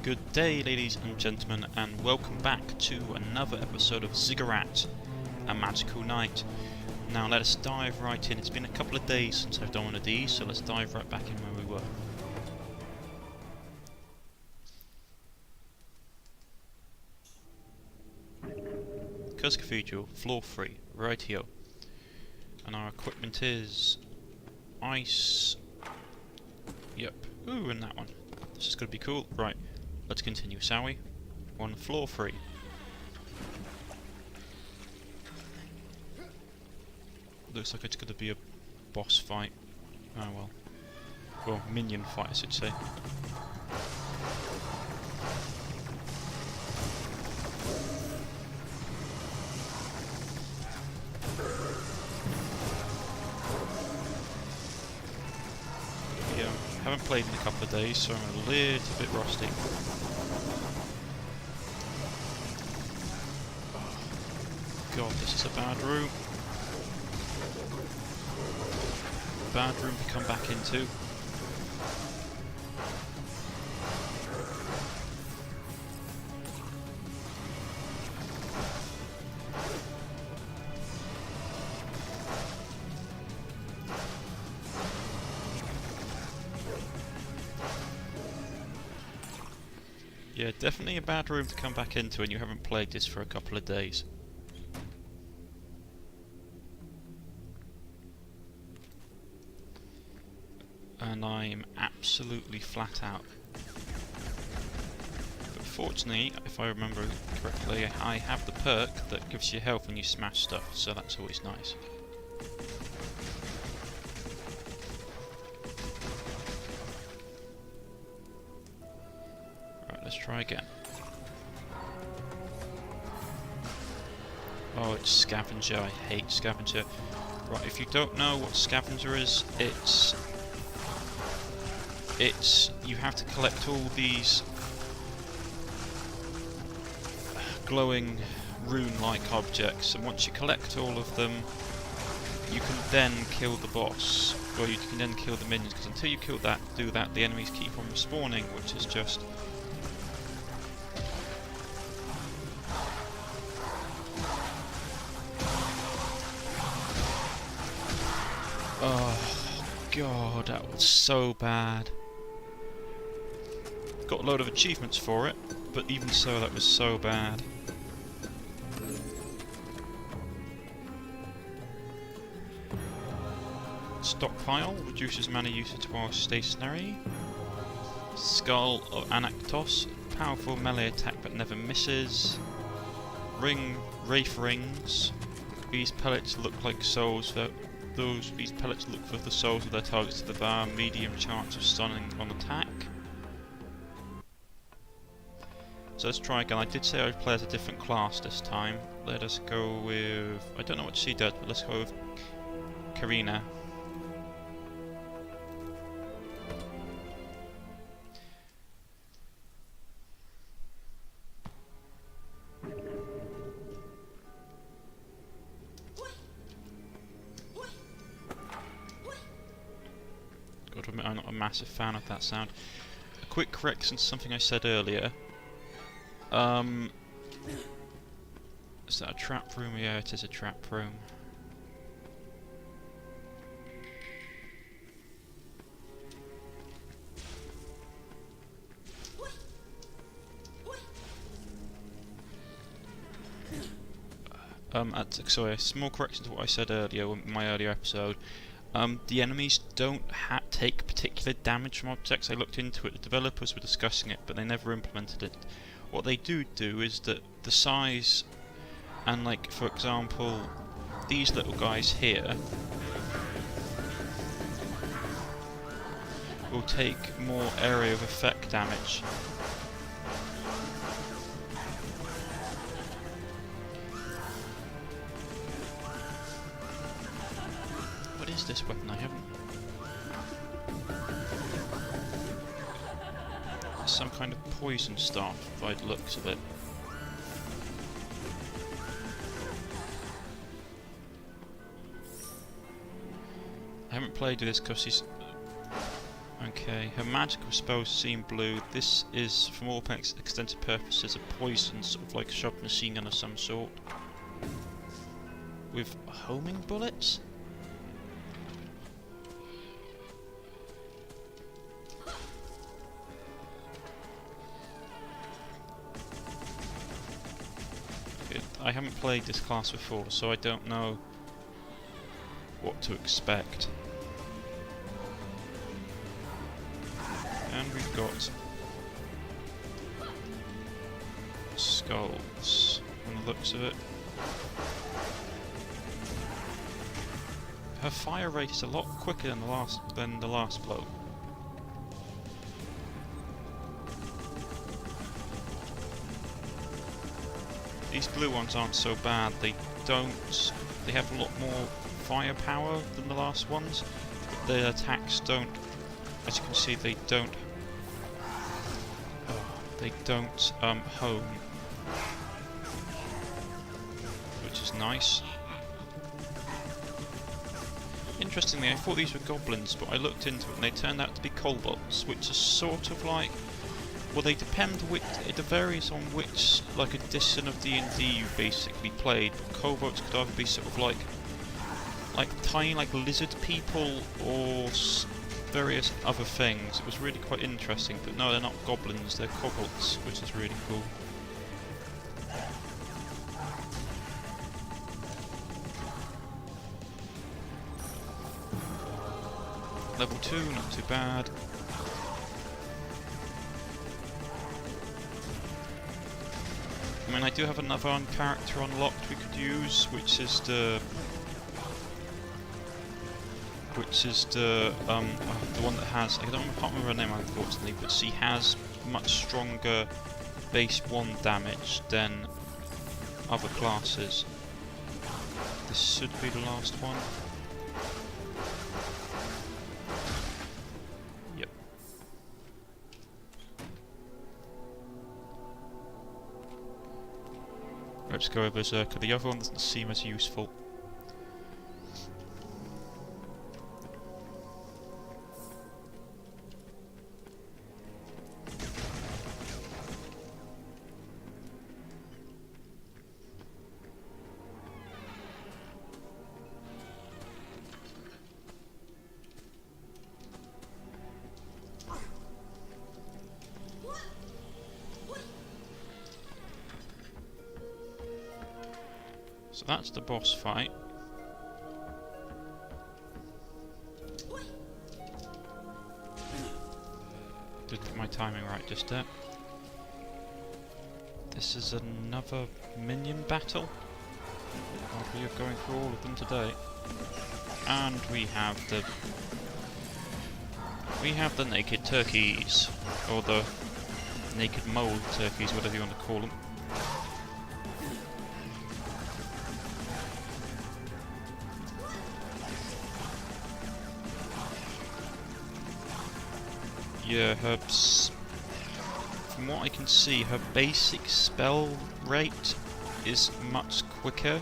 Good day, ladies and gentlemen, and welcome back to another episode of Ziggurat, a magical night. Now let us dive right in. It's been a couple of days since I've done one of these, so let's dive right back in where we were. Curse Cathedral, floor 3, right here. And our equipment is ice. Yep. Ooh, and that one. This is going to be cool. Right. Let's continue, shall we? We're on floor 3. Looks like it's going to be a boss fight. Oh well. Well, minion fight, I should say. Haven't played in a couple of days, so I'm a little bit rusty. Oh, God, this is a bad room. Bad room to come back into. Yeah, definitely a bad room to come back into when you haven't played this for a couple of days. And I'm absolutely flat out. But fortunately, if I remember correctly, I have the perk that gives you health when you smash stuff, so that's always nice. Let's try again. Oh, it's scavenger. I hate scavenger. Right, if you don't know what scavenger is, it's you have to collect all these glowing rune-like objects, and once you collect all of them, you can then kill the boss, or you can then kill the minions. Because until you do that, the enemies keep on respawning, which is just. Oh God, that was so bad. Got a load of achievements for it, but even so, that was so bad. Stockpile reduces mana usage while stationary. Skull of Anactos, powerful melee attack but never misses. Wraith rings. These pellets look like souls for. These pellets look for the souls of their targets to the bar, medium chance of stunning on attack. So let's try again. I did say I'd play as a different class this time. Let us go with... I don't know what she does, but let's go with Karina. Gotta admit, I'm not a massive fan of that sound. A quick correction to something I said earlier. Is that a trap room? Yeah, it is a trap room. Sorry, a small correction to what I said earlier in my earlier episode. The enemies don't take particular damage from objects. I looked into it, the developers were discussing it, but they never implemented it. What they do is that the size, and like for example, these little guys here will take more area of effect damage. What is this weapon? I haven't... Some kind of poison staff, by the looks of it. I haven't played with this because Okay, her magical spells seem blue. This is, from all extensive purposes, a poison, sort of like a sharp machine gun of some sort. With homing bullets? I haven't played this class before, so I don't know what to expect. And we've got skulls, from the looks of it. Her fire rate is a lot quicker than the last bloke. These blue ones aren't so bad. They have a lot more firepower than the last ones, but their attacks don't, as you can see, they don't home, which is nice. Interestingly, I thought these were goblins, but I looked into it and they turned out to be kobolds, which are sort of like, well, they depend which, it varies on which, like, edition of D&D you basically played, but kobolds could either be sort of like tiny, like, lizard people, or various other things. It was really quite interesting, but no, they're not goblins, they're kobolds, which is really cool. Level 2, not too bad. I mean, I do have another character unlocked we could use, which is the one that has, I can't remember her name unfortunately, but she has much stronger base 1 damage than other classes. This should be the last one. Yep. Let's go over Berserker. The other one doesn't seem as useful. So that's the boss fight. Didn't get my timing right just there. This is another minion battle. We are going through all of them today. And we have the naked turkeys, or the naked mole turkeys, whatever you want to call them. Yeah, from what I can see, her basic spell rate is much quicker.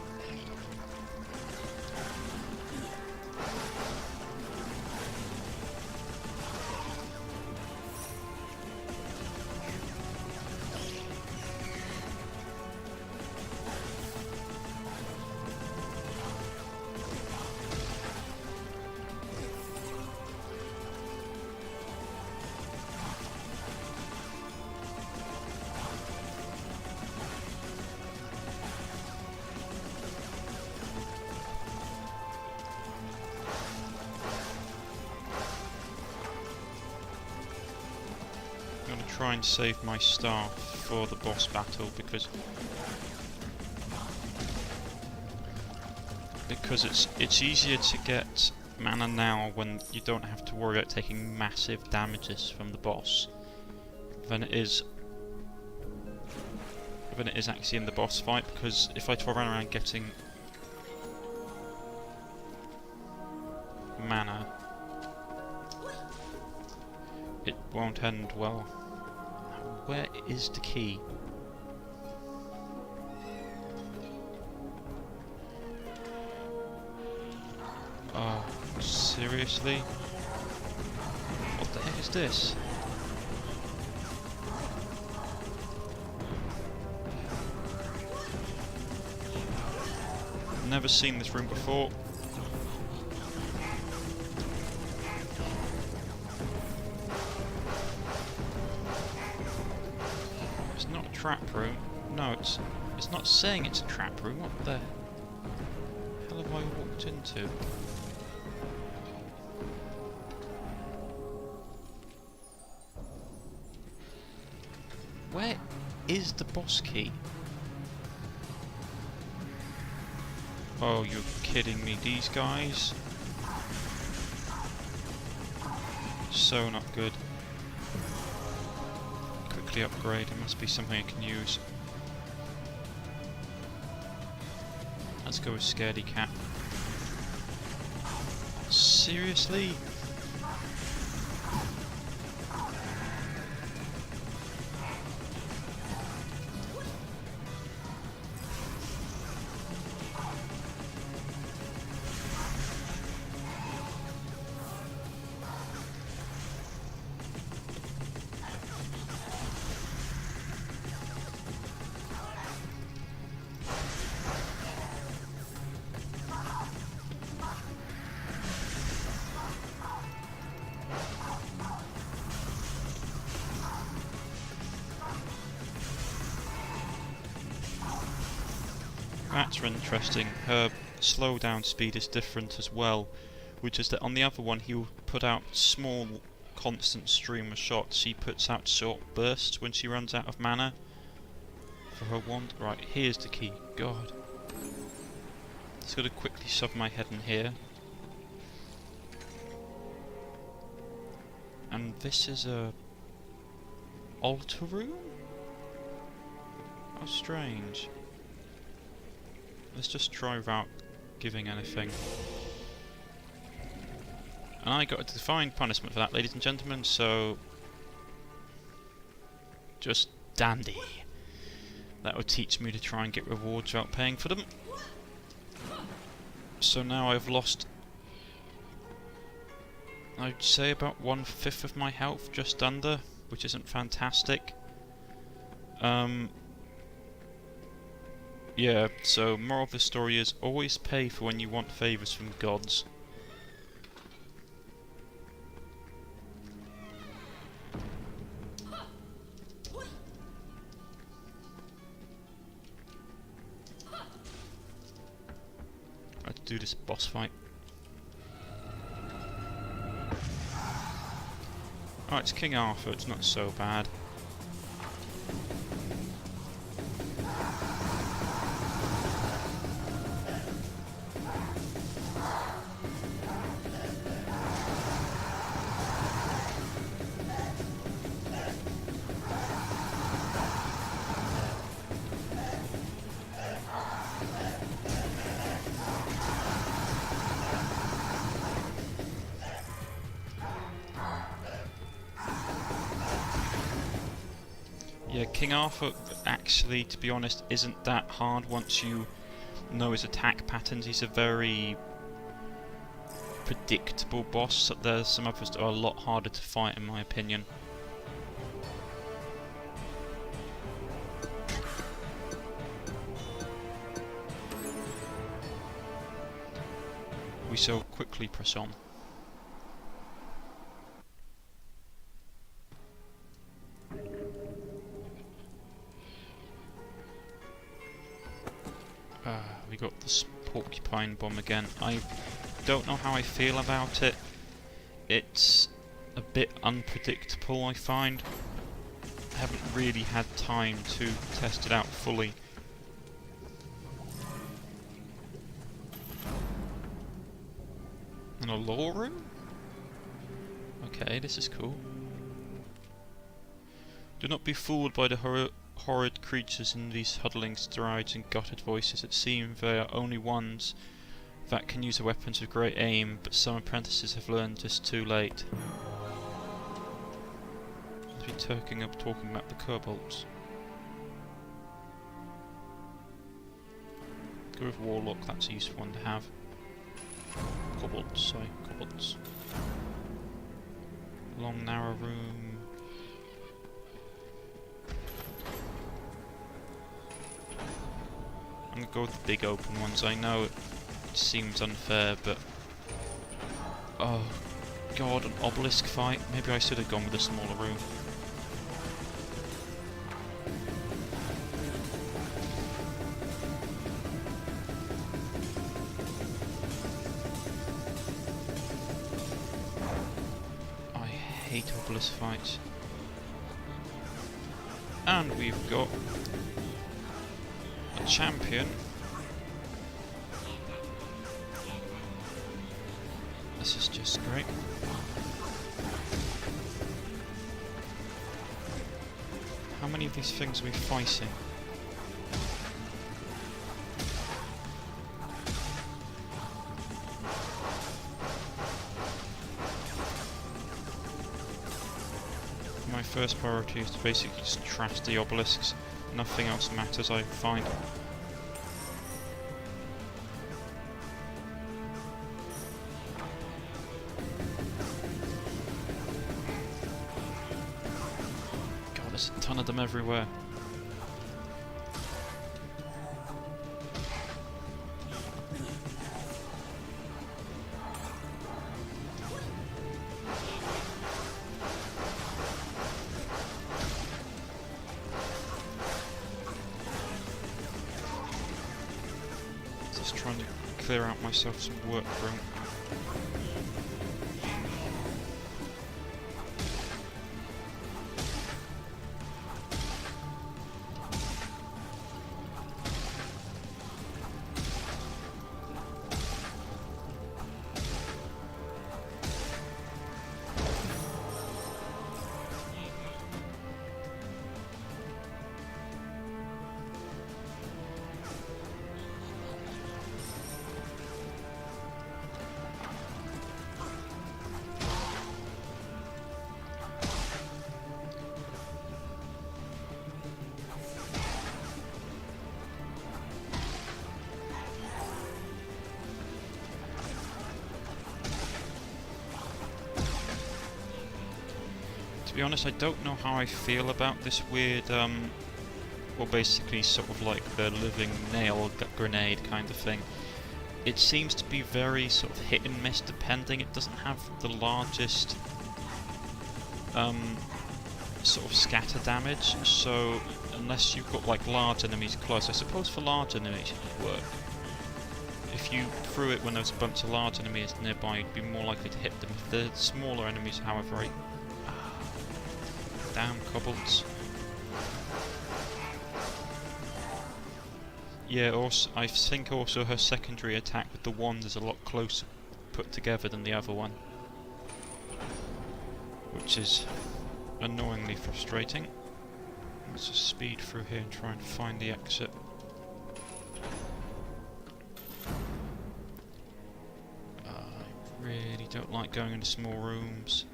Try and save my staff for the boss battle because it's easier to get mana now when you don't have to worry about taking massive damages from the boss than it is actually in the boss fight, because if I run around getting mana, it won't end well. Where is the key? Oh, seriously? Well, What the heck is this? Never seen this room before. It's not a trap room. No, it's not saying it's a trap room. What the hell have I walked into? Where is the boss key? Oh, you're kidding me, these guys. So not good. Quickly upgrade, it must be something I can use. Let's go with Scaredy Cat. Seriously? That's interesting. Her slow down speed is different as well, which is that on the other one he will put out small constant stream of shots. She puts out short bursts when she runs out of mana for her wand. Right, here's the key. God. Just gotta quickly shove my head in here. And this is a altar room? How strange. Let's just try without giving anything. And I got a divine punishment for that, ladies and gentlemen, so just dandy. That will teach me to try and get rewards without paying for them. So now I've lost, I'd say, about 1/5 of my health, just under, which isn't fantastic. Yeah, so moral of the story is always pay for when you want favours from gods. Let's do this boss fight. Oh, it's King Arthur, it's not so bad. Yeah, King Arthur actually, to be honest, isn't that hard once you know his attack patterns. He's a very predictable boss. There's some others that are a lot harder to fight, in my opinion. We shall quickly press on. We got this porcupine bomb again. I don't know how I feel about it. It's a bit unpredictable, I find. I haven't really had time to test it out fully. And a lore room? Okay, this is cool. Do not be fooled by the horrid creatures in these huddling strides and gutted voices. It seems they are only ones that can use the weapons with great aim, but some apprentices have learned this too late. Let's be talking about the kobolds. Go with Warlock, that's a useful one to have. Kobolds, sorry, kobolds. Long, narrow room. I'm gonna go with the big open ones. I know it seems unfair, but... Oh, God, an obelisk fight? Maybe I should have gone with a smaller room. I hate obelisk fights. And we've got a champion. This is just great. How many of these things are we fighting? My first priority is to basically just trash the obelisks. Nothing else matters, I find. God, there's a ton of them everywhere. Just trying to clear out myself some work room. To be honest, I don't know how I feel about this weird, well, basically sort of like the living nail grenade kind of thing. It seems to be very sort of hit and miss depending. It doesn't have the largest sort of scatter damage, so unless you've got like large enemies close, I suppose for large enemies it would work. If you threw it when there's a bunch of large enemies nearby, you'd be more likely to hit them. If they're smaller enemies, however, damn kobolds. Yeah, also, I think also her secondary attack with the wand is a lot closer put together than the other one, which is annoyingly frustrating. Let's just speed through here and try and find the exit. I really don't like going into small rooms.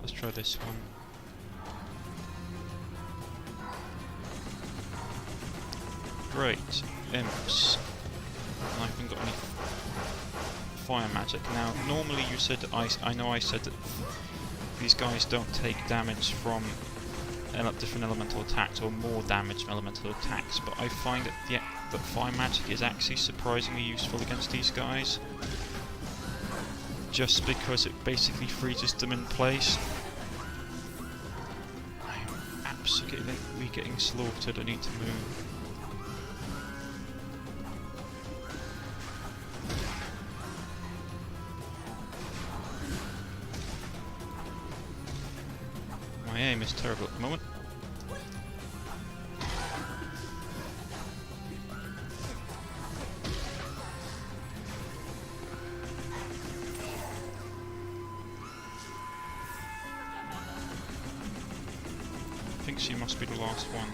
Let's try this one. Great, imps. And I haven't got any fire magic. Now, normally you said, I know I said that these guys don't take damage from different elemental attacks, or more damage from elemental attacks, but I find that fire magic is actually surprisingly useful against these guys. Just because it basically freezes them in place. I am absolutely getting slaughtered. I need to move. My aim is terrible at the moment. I think she must be the last one,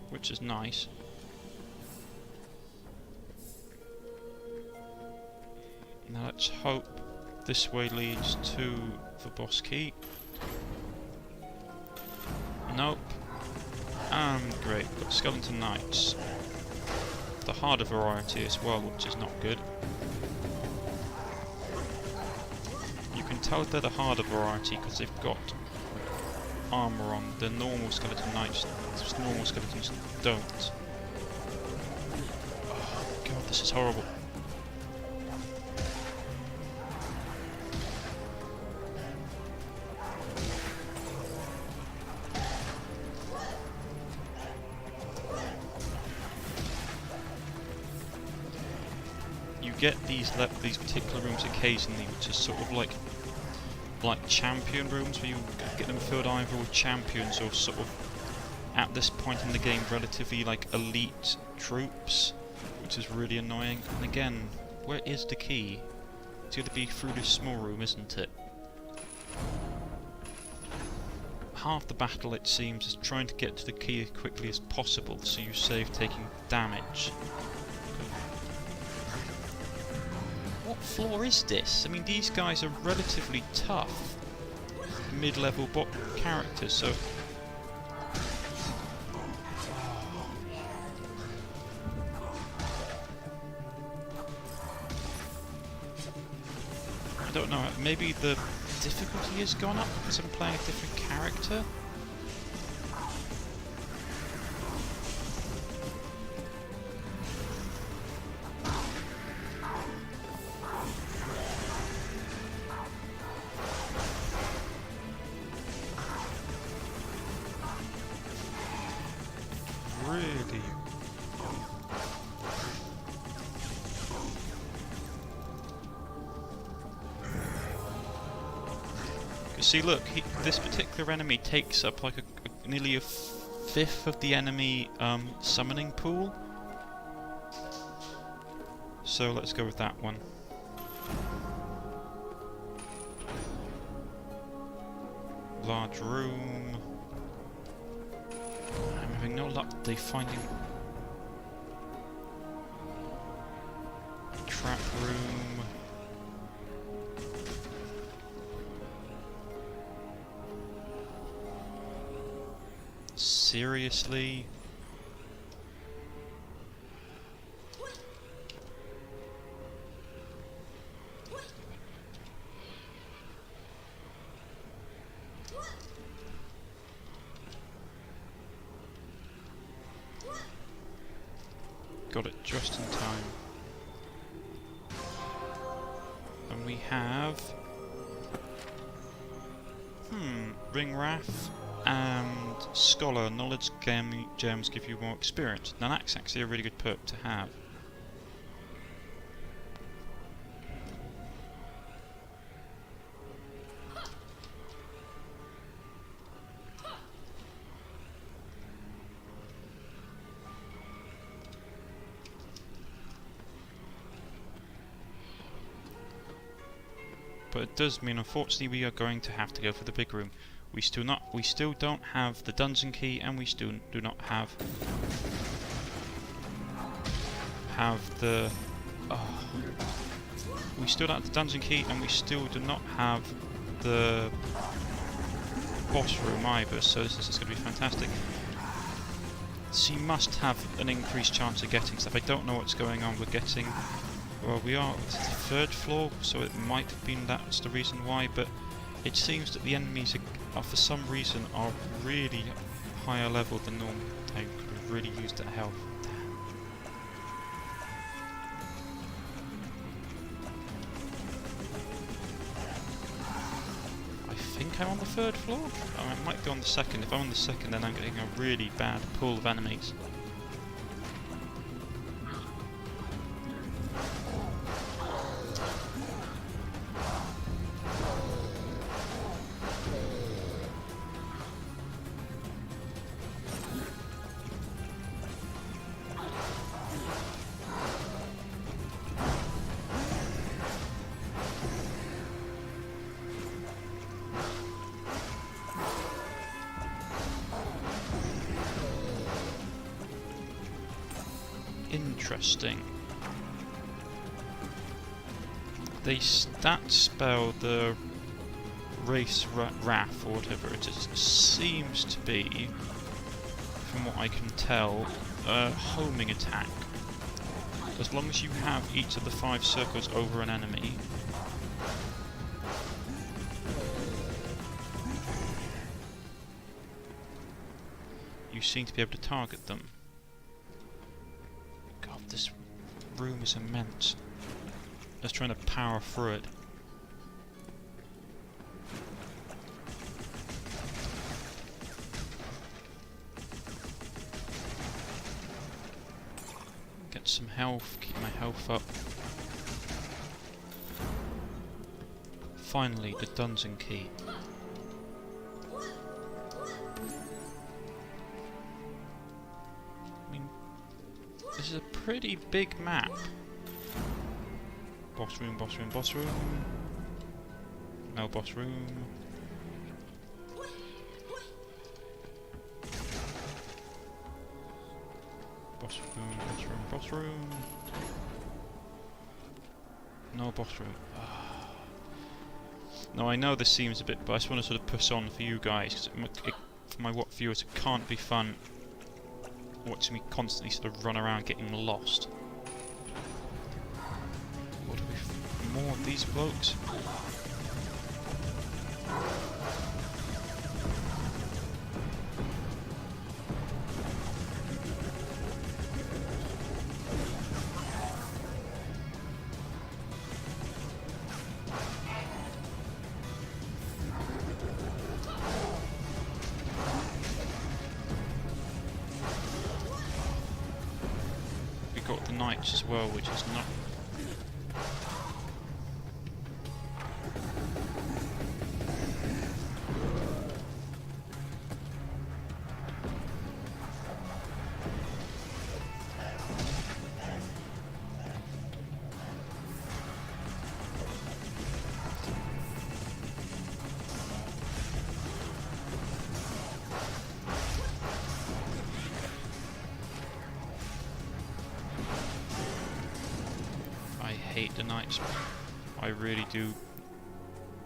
which is nice. Now let's hope this way leads to the boss key. Nope. And great, got skeleton knights. the harder variety as well, which is not good. You can tell they're the harder variety because they've got armour on. The normal skeleton knights, normal skeletons don't. Oh god, this is horrible. You get these particular rooms occasionally, which is sort of like champion rooms, where you get them filled either with champions or sort of, at this point in the game, relatively like elite troops, which is really annoying. And again, where is the key? It's going to be through this small room, isn't it? Half the battle, it seems, is trying to get to the key as quickly as possible, so you save taking damage. What floor is this? I mean, these guys are relatively tough mid-level bot characters, so I don't know, maybe the difficulty has gone up because I'm playing a different character? Really? See, look, this particular enemy takes up like nearly a fifth of the enemy summoning pool. So let's go with that one. Large room. I'm having no luck finding trap room. Seriously? Got it just in time. And we have Ring Wrath and Scholar. Knowledge gems give you more experience. Now that's actually a really good perk to have. But it does mean, unfortunately, we are going to have to go for the big room. We still don't have the dungeon key, and we still do not have the. We still don't have the dungeon key, and we still do not have the boss room either. So this is going to be fantastic. So you must have an increased chance of getting stuff. I don't know what's going on with getting. Well, we are at the third floor, so it might have been that's the reason why, but it seems that the enemies are for some reason are really higher level than normal. They could have really used their health. I think I'm on the third floor? Oh, I might be on the second. If I'm on the second, then I'm getting a really bad pool of enemies. Interesting. They stat spell the race wrath or whatever it is. Seems to be, from what I can tell, a homing attack. As long as you have each of the 5 circles over an enemy, you seem to be able to target them. God, this room is immense. Just trying to power through it. Get some health, keep my health up. Finally, the dungeon key. I mean, this is a pretty big map. Boss room, boss room, boss room. No boss room. Boss room, boss room, boss room. No boss room. Now I know this seems a bit, but I just want to sort of push on for you guys, because for my viewers it can't be fun watching me constantly sort of run around getting lost. What do we... more of these blokes? Got the knights as well, which is not... I hate the knights. I really do.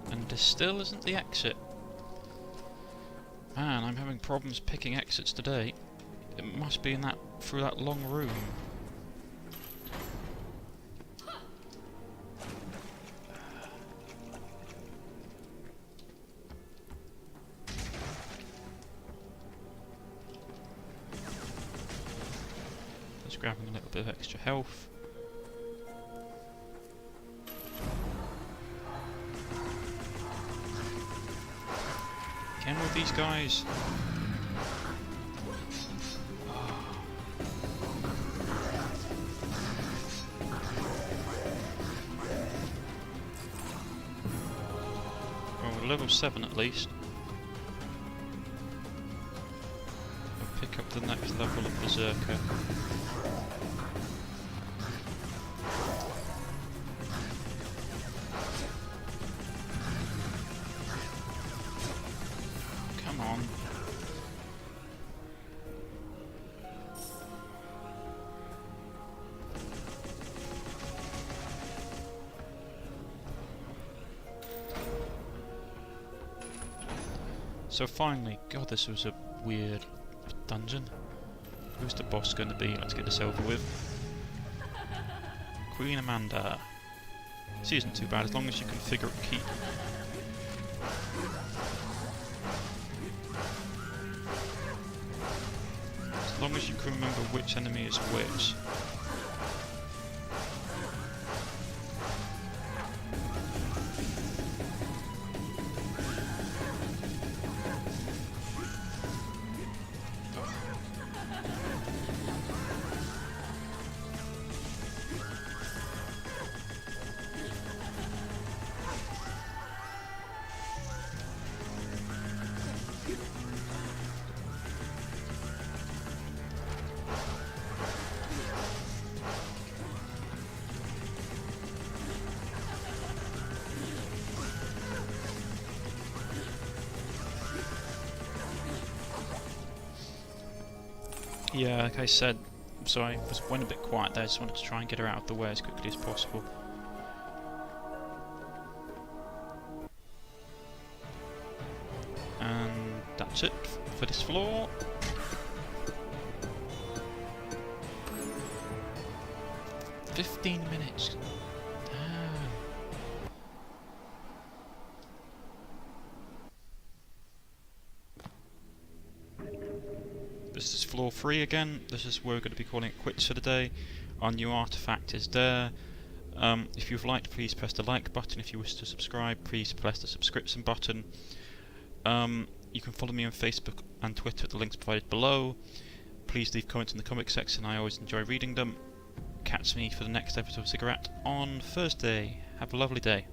And this still isn't the exit. Man, I'm having problems picking exits today. It must be in that through that long room. Just grabbing a little bit of extra health. Again with these guys. Well, we're level 7 at least. We'll pick up the next level of Berserker. On. So finally, God, this was a weird dungeon. Who's the boss going to be? Let's get this over with. Queen Amanda. She isn't too bad as long as you configure a keep. As long as you can remember which enemy is which. Yeah, like I said, so I went a bit quiet there. I just wanted to try and get her out of the way as quickly as possible. And that's it for this floor. 15 minutes. Damn. This is floor 3 again. This is where we're going to be calling it quits for the day. Our new artifact is there. If you've liked, please press the like button. If you wish to subscribe, please press the subscription button. You can follow me on Facebook and Twitter at the links provided below. Please leave comments in the comment section. I always enjoy reading them. Catch me for the next episode of Ziggurat on Thursday. Have a lovely day.